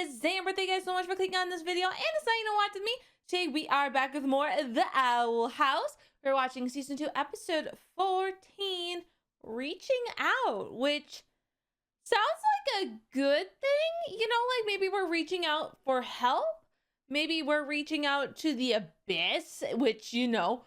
is Zamber. Thank you guys so much for clicking on this video and deciding to watch with me. Today we are back with more of the Owl House. We're watching season 2, episode 14, Reaching Out, which sounds like a good thing. You know, like maybe we're reaching out for help. Maybe we're reaching out to the abyss, which, you know,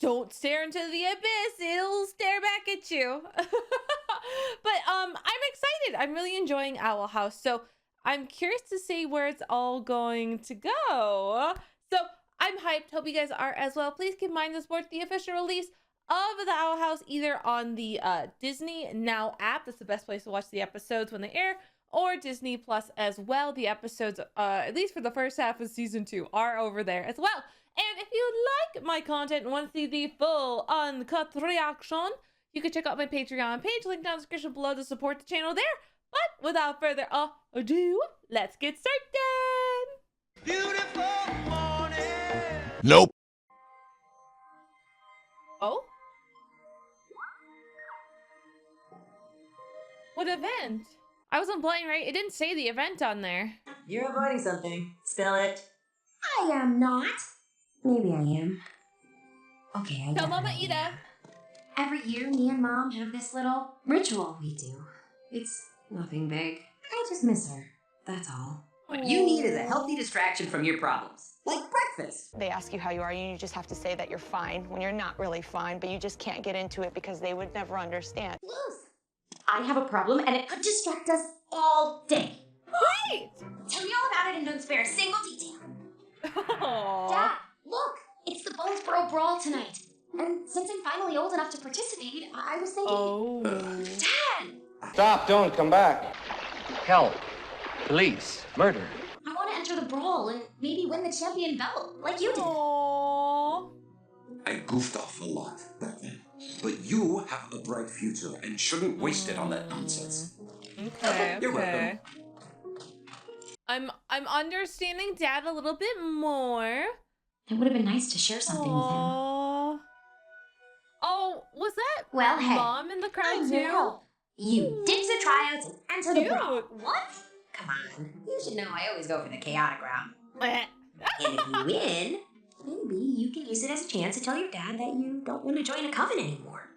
don't stare into the abyss. It'll stare back at you. But I'm excited. I'm really enjoying Owl House. So I'm curious to see where it's all going to go. So I'm hyped. Hope you guys are as well. Please keep in mind to support the official release of the Owl House either on the Disney Now app. That's the best place to watch the episodes when they air, or Disney Plus as well. The episodes, at least for the first half of season 2, are over there as well. And if you like my content and want to see the full uncut reaction, you can check out my Patreon page, link down in the description below to support the channel there. But without further ado, let's get started. Beautiful morning. Nope. Oh? What event? I wasn't playing right. It didn't say the event on there. You're avoiding something. Spell it. I am not. Maybe I am. Okay, I Tell Mama definitely Ida. am. Every year, me and Mom have this little ritual we do. It's nothing big. I just miss her. That's all. What you need is a healthy distraction from your problems. Like breakfast. They ask you how you are, and you just have to say that you're fine when you're not really fine, but you just can't get into it because they would never understand. Luz, I have a problem, and it could distract us all day. Great! Tell me all about it and don't spare a single detail. Aww. Dad, look! It's the Bonesboro Brawl tonight. And since I'm finally old enough to participate, I was thinking... Oh. Dad! Stop, don't come back. Help. Police. Murder. I want to enter the brawl and maybe win the champion belt, like you did. Aww. I goofed off a lot back then. But you have a bright future and shouldn't waste it on that nonsense. Okay, You're okay. welcome. I'm understanding Dad a little bit more. It would have been nice to share something with him. Aww. Oh, was that Well, hey, Mom in the crowd I'm here to too? help. You ditch the tryouts and enter the Cute. brawl. What? Come on. You should know I always go for the chaotic route. And if you win, maybe you can use it as a chance to tell your dad that you don't want to join a coven anymore.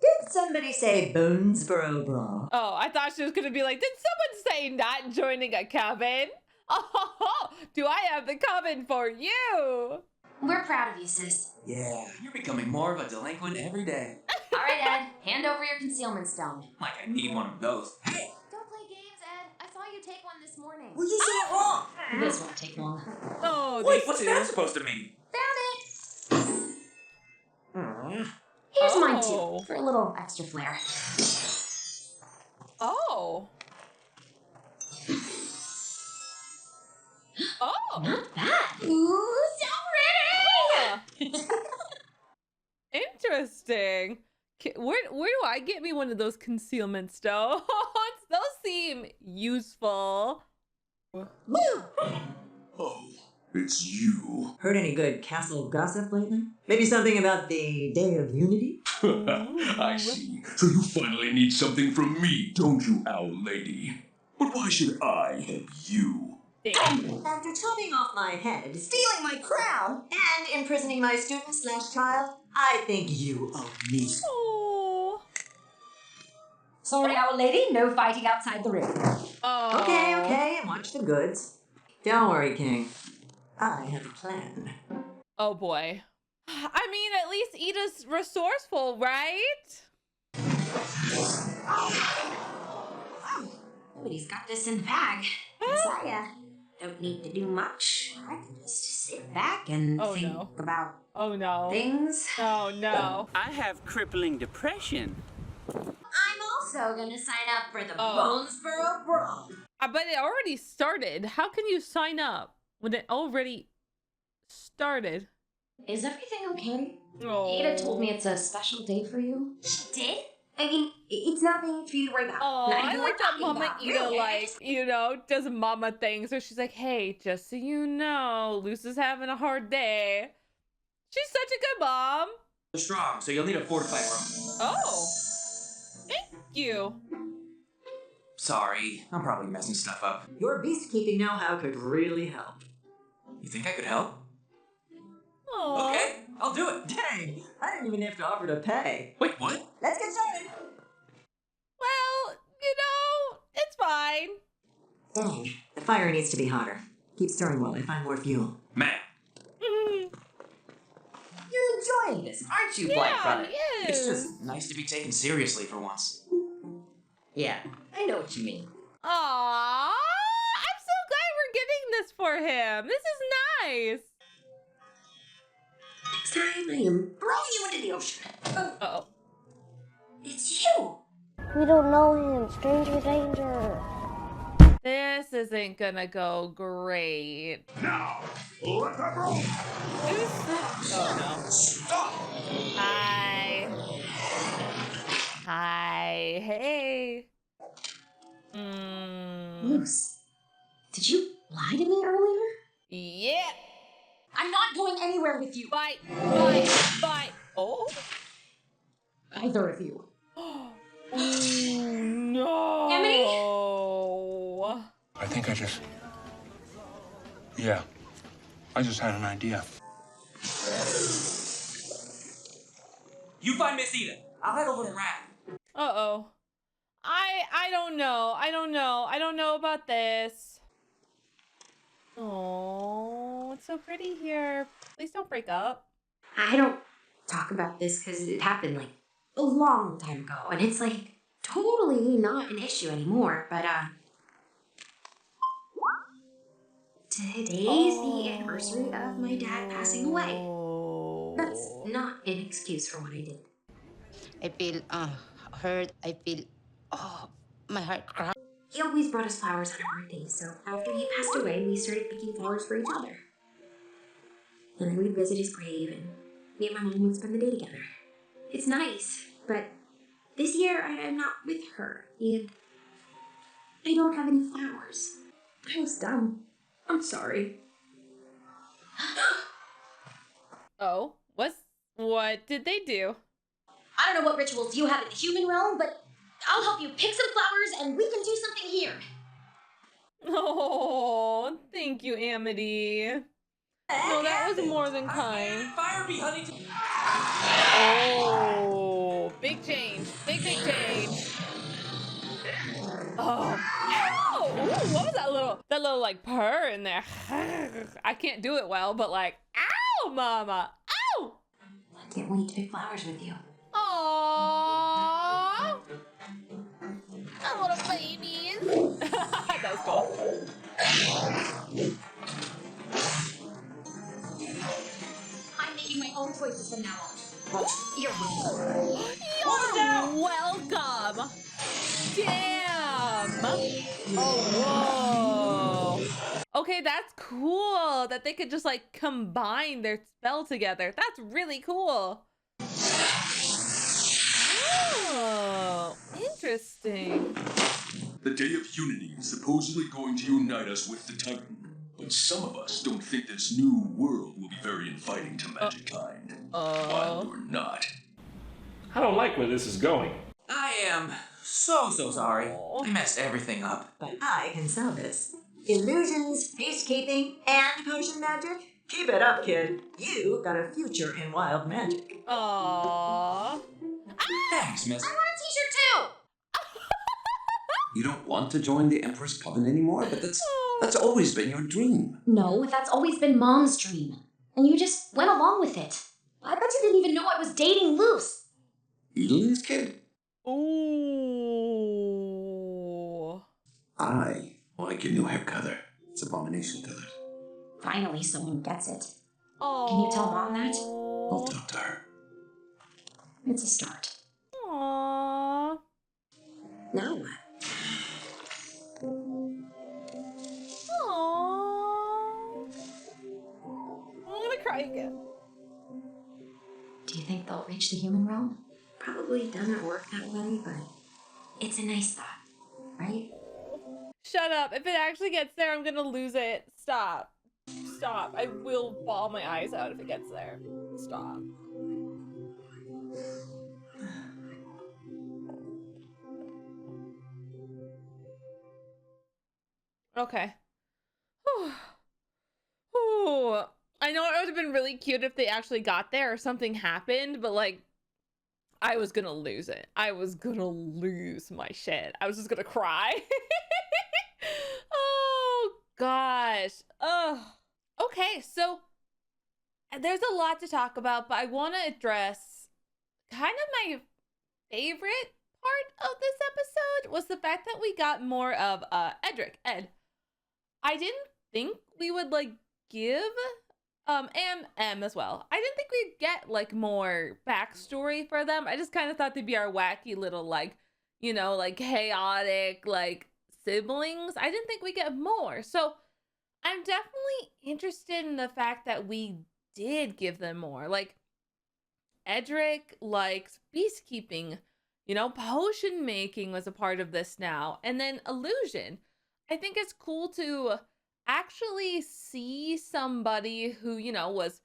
Did somebody say Bonesboro Brawl? Oh, I thought she was gonna be like, did someone say not joining a coven? Oh, do I have the coven for you? We're proud of you, sis. Yeah, you're becoming more of a delinquent every day. All right, Ed. Hand over your concealment stone. Like I need one of those. Hey! Don't play games, Ed. I saw you take one this morning. Well, you said it wrong. This won't take long. Oh, Wait, these what's two. that supposed to mean? Found it. Here's mine Oh. too, for a little extra flair. Oh. Oh. Not bad. Ooh, so pretty! Interesting. Where do I get me one of those concealment stones? Those seem useful. Oh, it's you. Heard any good castle gossip lately? Maybe something about the Day of Unity? I see. So you finally need something from me, don't you, Owl Lady? But why should I help you? After chopping off my head, stealing my crown, and imprisoning my student/child, I think you owe me. Oh. Sorry, Owl Lady, no fighting outside the ring. Oh. Okay, watch the goods. Don't worry, King. I have a plan. Oh boy. I mean, at least Ida's resourceful, right? Nobody's got this in the bag. Messiah. Don't need to do much. I can just sit back and Oh, think no. about Oh no. things. Oh no. I have crippling depression. I'm also gonna sign up for the Oh. Bonesboro Brawl. But it already started. How can you sign up when it already started? Is everything okay? Oh. Ada told me it's a special day for you. She did? I mean, it's nothing for you to worry about. Oh, Not I even like worth that talking Mama about, Ida, really. like, you know, does mama things. So she's like, hey, just so you know, Luce is having a hard day. She's such a good mom. Strong, so you'll need a fortified room. Oh. Thank you. Sorry, I'm probably messing stuff up. Your beast-keeping know-how could really help. You think I could help? Aw. Okay, I'll do it. Dang, I didn't even have to offer to pay. Wait, what? Let's get started. Well, you know, it's fine. Dang, the fire needs to be hotter. Keep stirring while I find more fuel. Man, You're enjoying this, aren't you, Black Yeah, Brother? yes. it's just nice to be taken seriously for once. Yeah, I know what you mean. Aw, I'm so glad we're getting this for him. This is nice. Next time I am throwing you into the ocean. Uh-oh. It's you! We don't know him. Stranger danger. This isn't gonna go great. Now, let that roll. Oh no. Stop. Hi. Hi. Hey. Moose, did you lie to me earlier? Yeah. I'm not going anywhere with you. Bye. Oh. Either of you. No. Amity? I think I just... Yeah. I just had an idea. You find Miss Eden. I'll head over to Rat. Uh-oh. I don't know. I don't know about this. Oh, it's so pretty here. Please don't break up. I don't talk about this because it happened like a long time ago, and it's like totally not an issue anymore. But today's the anniversary of my dad passing away. That's not an excuse for what I did. I feel hurt. I feel my heart cries. He always brought us flowers on our birthdays, so after he passed away, we started picking flowers for each other. And then we'd visit his grave, and me and my mom would spend the day together. It's nice, but this year I'm not with her, and I don't have any flowers. I was dumb. I'm sorry. Oh, what did they do? I don't know what rituals you have in the human realm, but I'll help you pick some flowers and we can do something here. Oh, thank you, Amity. No, that was more than kind. Fire be Huntington. Oh, big change. Big change. Oh. Ow! Ooh, what was that little like purr in there? I can't do it well, but like, ow, mama. Ow! I can't wait to pick flowers with you. Aww. A little babies. That was cool. I'm making my own choices from now on. You're welcome. You're welcome. Damn. Oh, whoa. Okay, that's cool that they could just like combine their spell together. That's really cool. Oh, interesting. The Day of Unity is supposedly going to unite us with the Titan, but some of us don't think this new world will be very inviting to Magickind. While we're not. I don't like where this is going. I am so sorry. I messed everything up. But I can sell this. Illusions, peacekeeping, and potion magic? Keep it up, kid. You got a future in wild magic. Aww. Thanks, miss. I want a t-shirt too! You don't want to join the Emperor's Coven anymore, but that's always been your dream. No, that's always been Mom's dream. And you just went along with it. I bet you didn't even know I was dating Luce. Edeling's kid? Ooh. I like your new hair color. It's abomination colored. Finally, someone gets it. Aww. Can you tell Mom that? I'll talk to her. It's a start. Aww. Now what? Aww. I'm gonna cry again. Do you think they'll reach the human realm? Probably doesn't work that way, but it's a nice thought, right? Shut up. If it actually gets there, I'm gonna lose it. Stop. Stop. I will bawl my eyes out if it gets there. Stop. Okay. Whew. Whew. I know it would have been really cute if they actually got there or something happened, but like, I was gonna lose it. I was gonna lose my shit. I was just gonna cry. Oh gosh. Oh. Okay, so there's a lot to talk about, but I want to address kind of my favorite part of this episode was the fact that we got more of Ed. I didn't think we would like give M as well. I didn't think we'd get like more backstory for them. I just kind of thought they'd be our wacky little like, you know, like chaotic like siblings. I didn't think we'd get more. So I'm definitely interested in the fact that we did give them more. Like Erick likes beastkeeping, you know, potion making was a part of this now. And then illusion. I think it's cool to actually see somebody who, you know, was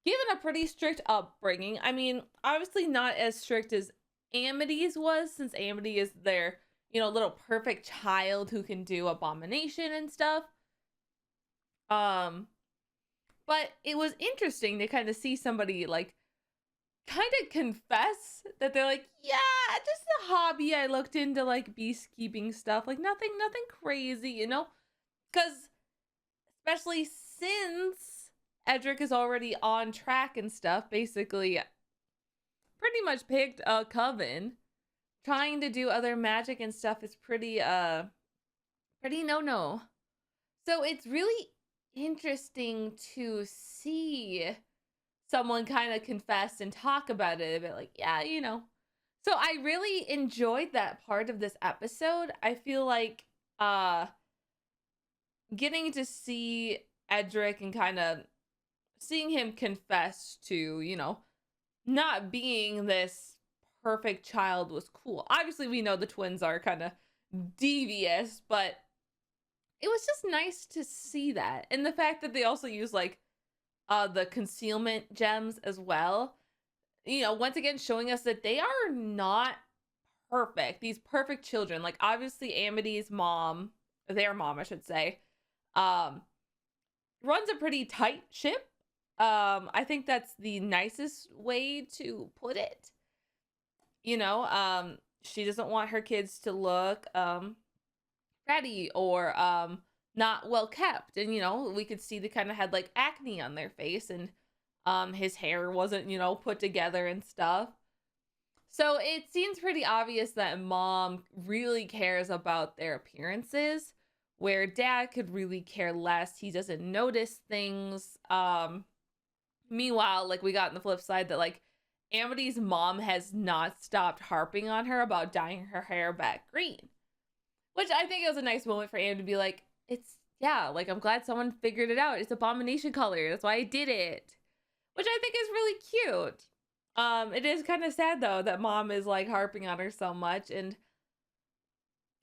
given a pretty strict upbringing. I mean, obviously not as strict as Amity's was, since Amity is their, you know, little perfect child who can do abomination and stuff. But it was interesting to kind of see somebody like kind of confess that they're like, yeah, just a hobby. I looked into like beastkeeping stuff, like nothing crazy, you know, because especially since Erick is already on track and stuff, basically pretty much picked a coven. Trying to do other magic and stuff is pretty no. So it's really interesting to see someone kind of confess and talk about it a bit, like, yeah, you know. So I really enjoyed that part of this episode. I feel like getting to see Erick and kind of seeing him confess to, you know, not being this perfect child was cool. Obviously, we know the twins are kind of devious, but it was just nice to see that. And the fact that they also use like the concealment gems as well, you know, once again showing us that they are not perfect. These perfect children. Like obviously Amity's mom, their mom I should say, runs a pretty tight ship. I think that's the nicest way to put it. You know, she doesn't want her kids to look ratty or not well kept. And, you know, we could see they kind of had like acne on their face and his hair wasn't, you know, put together and stuff. So it seems pretty obvious that mom really cares about their appearances, where dad could really care less. He doesn't notice things. Meanwhile, like we got on the flip side that like Amity's mom has not stopped harping on her about dyeing her hair back green. Which I think it was a nice moment for Am to be like, it's, yeah, like I'm glad someone figured it out. It's abomination color. That's why I did it. Which I think is really cute. It is kind of sad though that mom is like harping on her so much. And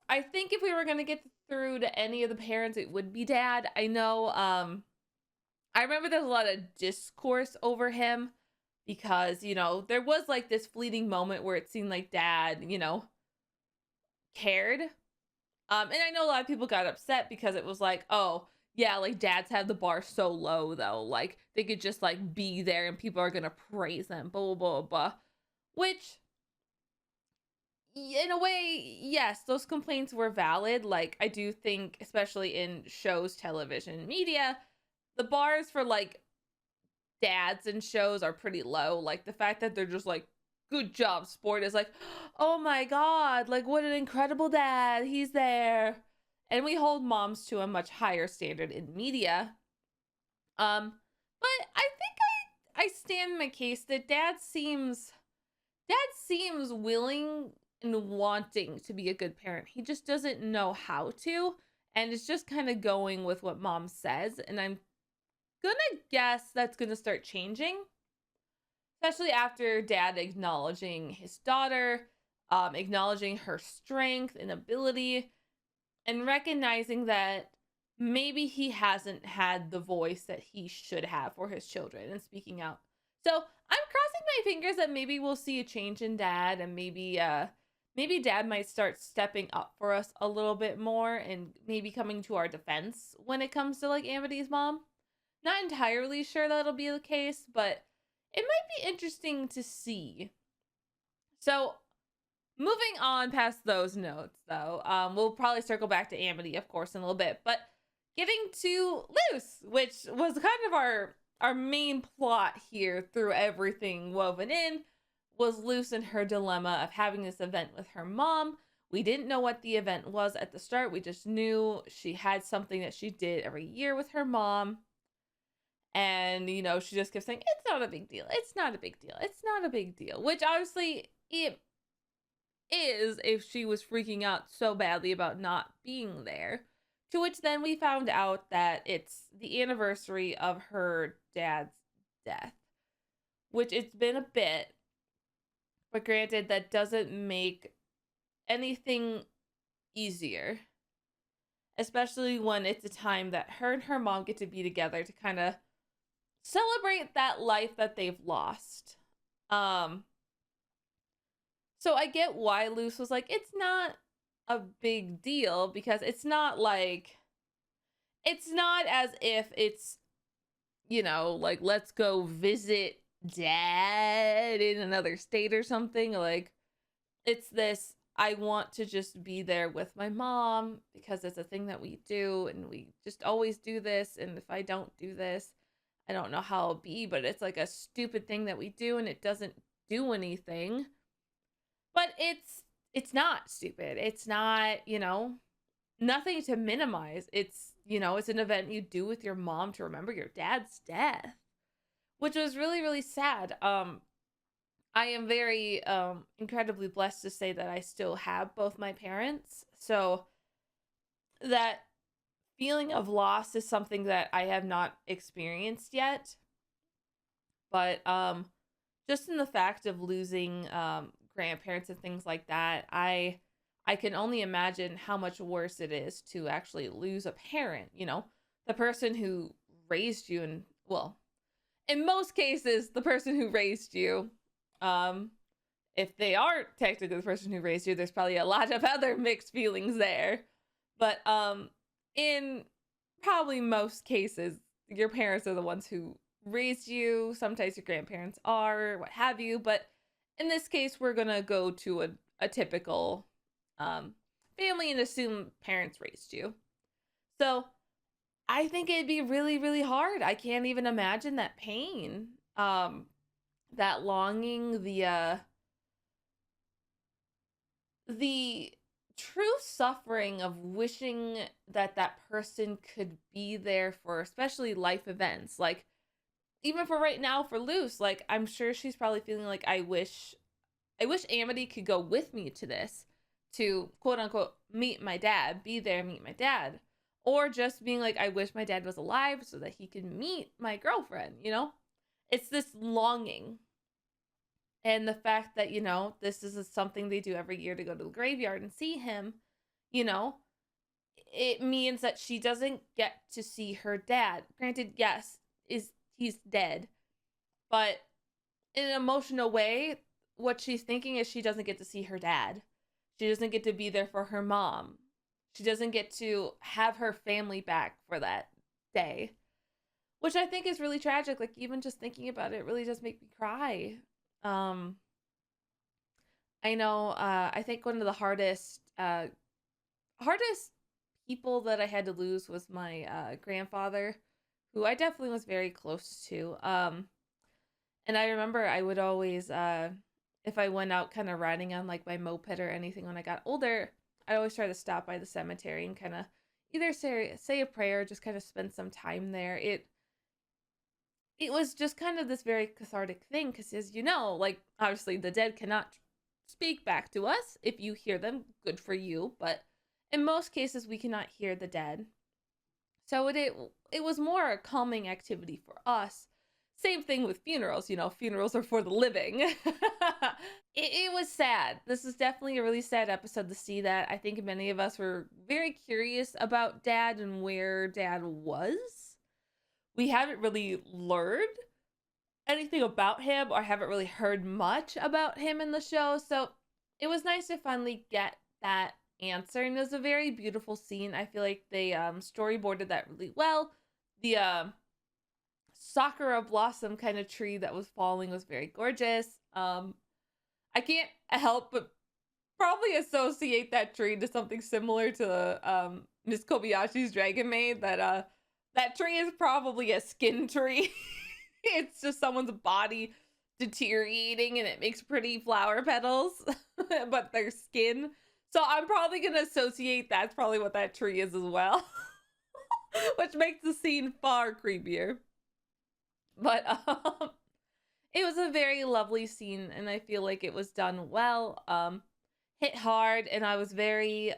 I think if we were going to get through to any of the parents, it would be dad. I know, I remember there's a lot of discourse over him because, you know, there was like this fleeting moment where it seemed like dad, you know, cared. And I know a lot of people got upset because it was like, oh, yeah, like dads have the bar so low though. Like they could just like be there and people are going to praise them, blah, blah, blah. Which, in a way, yes, those complaints were valid. Like I do think, especially in shows, television, media, the bars for like dads and shows are pretty low. Like the fact that they're just like, good job, sport, is like, oh my god, like what an incredible dad, he's there. And we hold moms to a much higher standard in media. But I think I stand my case that dad seems willing and wanting to be a good parent. He just doesn't know how to, and it's just kind of going with what mom says. And I'm gonna guess that's gonna start changing, especially after dad acknowledging his daughter, acknowledging her strength and ability, and recognizing that maybe he hasn't had the voice that he should have for his children and speaking out. So I'm crossing my fingers that maybe we'll see a change in dad, and maybe maybe Dad might start stepping up for us a little bit more and maybe coming to our defense when it comes to like Amity's mom. Not entirely sure that'll be the case, but it might be interesting to see. So moving on past those notes, though, we'll probably circle back to Amity, of course, in a little bit. But getting to Luce, which was kind of our main plot here through everything woven in, was Luce and her dilemma of having this event with her mom. We didn't know what the event was at the start. We just knew she had something that she did every year with her mom. And, you know, she just kept saying, it's not a big deal. It's not a big deal. It's not a big deal. Which obviously it is if she was freaking out so badly about not being there. To which then we found out that it's the anniversary of her dad's death. Which it's been a bit. But granted, that doesn't make anything easier. Especially when it's a time that her and her mom get to be together to kind of celebrate that life that they've lost. So I get why Luce was like, it's not a big deal, because it's not like, it's not as if it's, you know, like, let's go visit Dad in another state or something. Like, it's this, I want to just be there with my mom because it's a thing that we do and we just always do this. And if I don't do this, I don't know how it'll be, but it's like a stupid thing that we do and it doesn't do anything. But it's not stupid. It's not, you know, nothing to minimize. It's, you know, it's an event you do with your mom to remember your dad's death, which was really, really sad. I am very incredibly blessed to say that I still have both my parents. So that feeling of loss is something that I have not experienced yet. But just in the fact of losing grandparents and things like that, I can only imagine how much worse it is to actually lose a parent, you know, the person who raised you, and well, in most cases, the person who raised you. If they aren't technically the person who raised you, there's probably a lot of other mixed feelings there. But in probably most cases, your parents are the ones who raised you. Sometimes your grandparents are, what have you. But in this case, we're gonna go to a typical family and assume parents raised you. So I think it'd be really, really hard. I can't even imagine that pain, that longing, the true suffering of wishing that that person could be there for especially life events. Like, even for right now, for Luce, like, I'm sure she's probably feeling like, I wish Amity could go with me to this, to quote unquote meet my dad, be there, meet my dad. Or just being like, I wish my dad was alive so that he could meet my girlfriend, you know? It's this longing. And the fact that, you know, this is something they do every year to go to the graveyard and see him, you know, it means that she doesn't get to see her dad. Granted, yes, he's dead. But in an emotional way, what she's thinking is she doesn't get to see her dad. She doesn't get to be there for her mom. She doesn't get to have her family back for that day. Which I think is really tragic. Like, even just thinking about it really does make me cry. I know, I think one of the hardest people that I had to lose was my grandfather, who I definitely was very close to. And I remember I would always, if I went out kind of riding on like my moped or anything when I got older, I'd always try to stop by the cemetery and kind of either say a prayer or just kind of spend some time there. It was just kind of this very cathartic thing, because as you know, like, obviously the dead cannot speak back to us. If you hear them, good for you, but in most cases we cannot hear the dead. So it was more a calming activity for us. Same thing with funerals, you know, funerals are for the living. It was sad. This is definitely a really sad episode to see that. I think many of us were very curious about Dad and where Dad was. We haven't really learned anything about him or haven't really heard much about him in the show. So it was nice to finally get that answer, and it was a very beautiful scene. I feel like they storyboarded that really well. The Sakura blossom kind of tree that was falling was very gorgeous. I can't help but probably associate that tree to something similar to Miss Kobayashi's Dragon Maid. That tree is probably a skin tree. It's just someone's body deteriorating and it makes pretty flower petals, but their skin. So I'm probably gonna associate that's probably what that tree is as well. Which makes the scene far creepier. But it was a very lovely scene, and I feel like it was done well. Hit hard, and I was very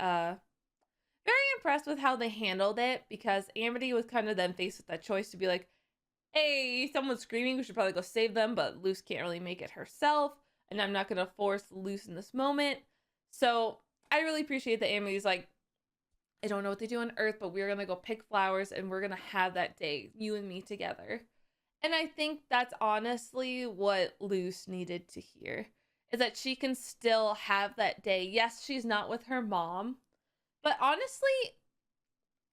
impressed with how they handled it, because Amity was kind of then faced with that choice to be like, hey, someone's screaming, we should probably go save them, but Luce can't really make it herself, and I'm not gonna force Luce in this moment. So I really appreciate that Amity's like, I don't know what they do on Earth, but we're gonna go pick flowers and we're gonna have that day, you and me together. And I think that's honestly what Luce needed to hear, is that she can still have that day. Yes, she's not with her mom, but honestly,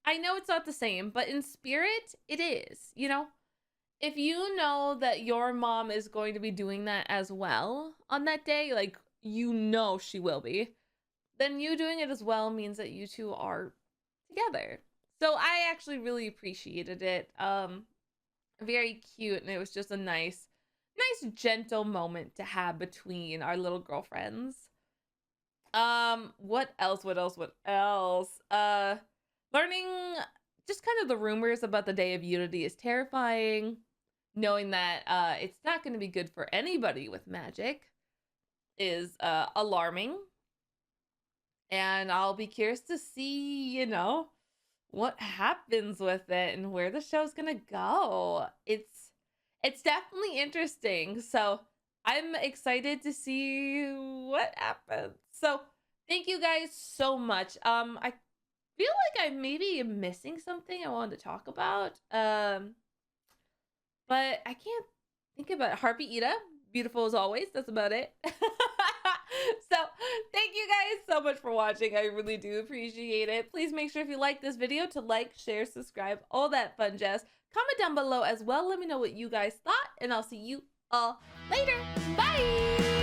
I know it's not the same, but in spirit, it is, you know? If you know that your mom is going to be doing that as well on that day, like, you know she will be, then you doing it as well means that you two are together. So I actually really appreciated it. Very cute, and it was just a nice gentle moment to have between our little girlfriends. What else? Learning just kind of the rumors about the Day of Unity is terrifying. Knowing that it's not going to be good for anybody with magic is alarming. And I'll be curious to see, you know, what happens with it and where the show's gonna go. It's definitely interesting, so I'm excited to see what happens. So thank you guys so much. I feel like I maybe am missing something I wanted to talk about, but I can't think about it. Harpy Ida, beautiful as always. That's about it. So thank you guys so much for watching. I really do appreciate it. Please make sure if you like this video to like, share, subscribe, all that fun jazz. Comment down below as well. Let me know what you guys thought, and I'll see you all later. Bye!